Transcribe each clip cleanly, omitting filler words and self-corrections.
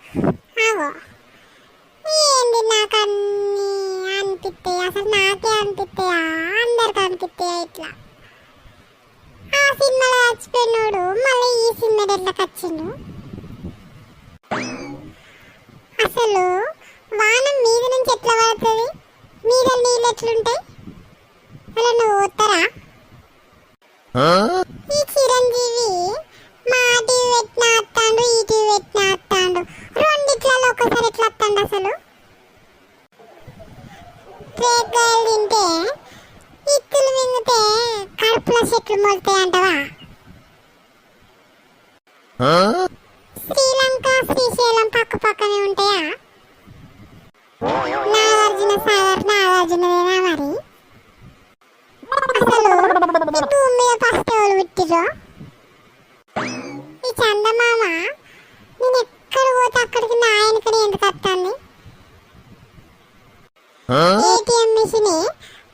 ఆగో ఏంది నాకు అన్ని అనిపిస్తాయి, అసలు నాకే అనిపిస్తాయా అందరికి అనిపిస్తాయా ఇట్లా? ఆ సినిమాలో చచ్చిపోయినోడు మళ్ళీ ఈ సినిమా ఎట్లకి వచ్చిండు? అసలు వానం మీద నుంచి ఎట్లా పడుతుంది, మీద నీళ్ళు ఎట్లుంటాయి? అలా నువ్వు పోతారా? ఈ చిరంజీవి మా టీవీ పెట్టిన వస్తాడు, ఈ టీవీ పెట్టిన వస్తాడు, రెండిట్లలో ఒకసారి ఎట్లా వస్తాడు అసలు? రేగాయలు తింటే ఇత్తులు మింగితే కడుపులో చెట్లు మొలుతాయి అంటవా? శ్రీలంక శ్రీశైలం పక్క పక్కనే ఉంటాయా? నాగార్జున సాగర్ నాగార్జునదేనా మరి? అసలు ఈ భూమి మీద ఫస్ట్ ఎవరు పుట్టిరో? ఈ చందమామ నేను ఎక్కడ పోతే అక్కడికి నా ఆయనకని ఎందుకు వస్తుంది? ఏటీఎం మిషన్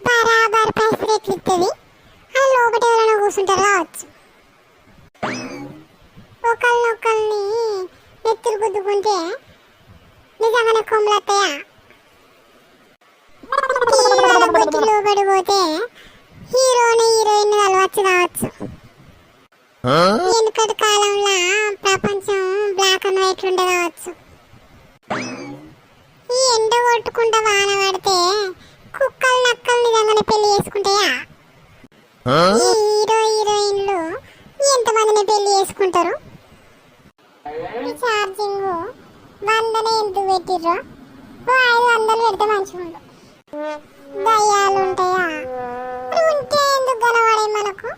బరాబర్ పైసలు ఎట్లిస్తుంది? అది లోపల ఎవరైనా కూర్చుంటారు కావచ్చు. ఒకళ్ళని నెత్తులు గుద్దుకుంటే నిజంగానే కొమ్ములు వస్తాయా? లోబడిపోతే హీరోని హీరోయిన్ కలవచ్చు కావచ్చు. వెనుకటి కాలంలో ప్రపంచం బ్లాక్ అండ్ వైట్ ఉండే కావచ్చు. ఈ ఎండ కొట్టుకుంటా వాన పడితే కుక్కలు నక్కలు నిజంగానే పెళ్లి చేసుకుంటాయా? ఈ హీరో హీరోయిన్లు ఎంతమందిని పెళ్లి చేసుకుంటారు? ఈ ఛార్జింగ్ 100నే ఎందుకు పెట్టిర్రో? 500 పెడితే మంచిగా ఉండు. దయ్యాలు ఉంటాయా? ఉంటే ఎందుకు కనబడే మనకు?